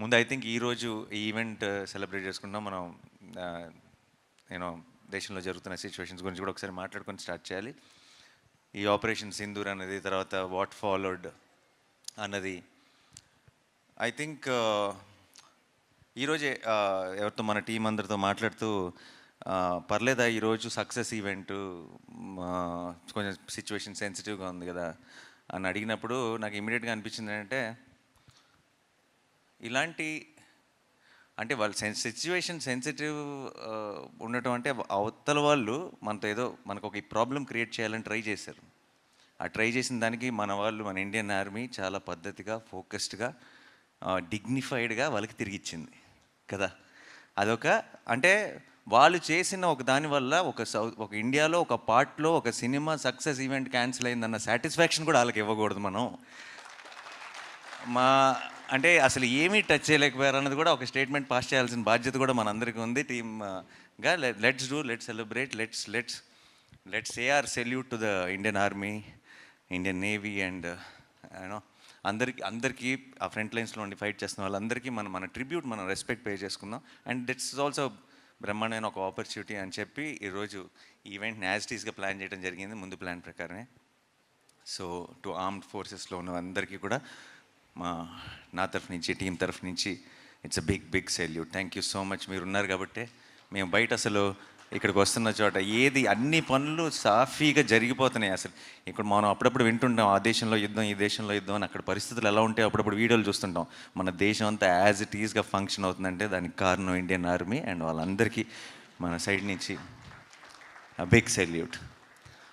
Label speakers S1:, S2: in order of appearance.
S1: ముందు I think ఈరోజు ఈ ఈవెంట్ సెలబ్రేట్ చేసుకుంటాం మనం. నేను దేశంలో జరుగుతున్న సిచ్యువేషన్స్ గురించి కూడా ఒకసారి మాట్లాడుకొని స్టార్ట్ చేయాలి. ఈ ఆపరేషన్ సింధూర్ అన్నది, తర్వాత వాట్ ఫాలోడ్ అన్నది, ఐ థింక్ ఈరోజే ఎవరితో మన టీం అందరితో మాట్లాడుతూ పర్లేదా ఈరోజు సక్సెస్ ఈవెంటు, కొంచెం సిచ్యువేషన్ సెన్సిటివ్గా ఉంది కదా అని అడిగినప్పుడు నాకు ఇమీడియట్గా అనిపించింది ఏంటంటే, ఇలాంటి అంటే వాళ్ళు సిచ్యువేషన్ సెన్సిటివ్ ఉండటం అంటే అవతల వాళ్ళు మనతో ఏదో మనకు ఒక ప్రాబ్లం క్రియేట్ చేయాలని ట్రై చేశారు. ఆ ట్రై చేసిన దానికి మన వాళ్ళు, మన ఇండియన్ ఆర్మీ చాలా పద్ధతిగా, ఫోకస్డ్గా, డిగ్నిఫైడ్గా వాళ్ళకి తిరిగిచ్చింది కదా. అదొక అంటే వాళ్ళు చేసిన ఒక దానివల్ల ఒక ఇండియాలో ఒక పార్ట్లో ఒక సినిమా సక్సెస్ ఈవెంట్ క్యాన్సిల్ అయిందన్న సాటిస్ఫాక్షన్ కూడా వాళ్ళకి ఇవ్వకూడదు మనం. అంటే అసలు ఏమీ టచ్ చేయలేకపోయారు అన్నది కూడా ఒక స్టేట్మెంట్ పాస్ చేయాల్సిన బాధ్యత కూడా మనందరికీ ఉంది టీమ్గా. Let's celebrate, let's say our salute to the Indian army, Indian navy and you know అందరికీ ఆ ఫ్రంట్ లైన్స్లో ఉండి ఫైట్ చేస్తున్న వాళ్ళందరికీ మన ట్రిబ్యూట్, మనం రెస్పెక్ట్ పే చేసుకుందాం. అండ్ దిట్స్ ఇస్ ఆల్సో బ్రహ్మాండమైన ఒక ఆపర్చునిటీ అని చెప్పి ఈరోజు ఈవెంట్ని యాజిటీస్గా ప్లాన్ చేయడం జరిగింది, ముందు ప్లాన్ ప్రకారమే. సో టు ఆర్మ్డ్ ఫోర్సెస్లో ఉన్న అందరికీ కూడా నా తరఫు నుంచి, టీం తరఫు నుంచి it's a big salute. Thank you so much. మీరు ఉన్నారు కాబట్టి మేము బయట అసలు ఇక్కడికి వస్తున్న చోట అన్ని పనులు సాఫీగా జరిగిపోతున్నాయి. అసలు ఇక్కడ మనం అప్పుడప్పుడు వింటుంటాం ఆ దేశంలో యుద్ధం, ఈ దేశంలో యుద్ధం అని. అక్కడ పరిస్థితులు ఎలా ఉంటాయి అప్పుడప్పుడు వీడియోలు చూస్తుంటాం. మన దేశం అంతా యాజ్ ఇట్ ఈస్గా ఫంక్షన్ అవుతుందంటే దానికి కారణం ఇండియన్ ఆర్మీ. అండ్ వాళ్ళందరికీ మన సైడ్ నుంచి బిగ్ సెల్యూట్.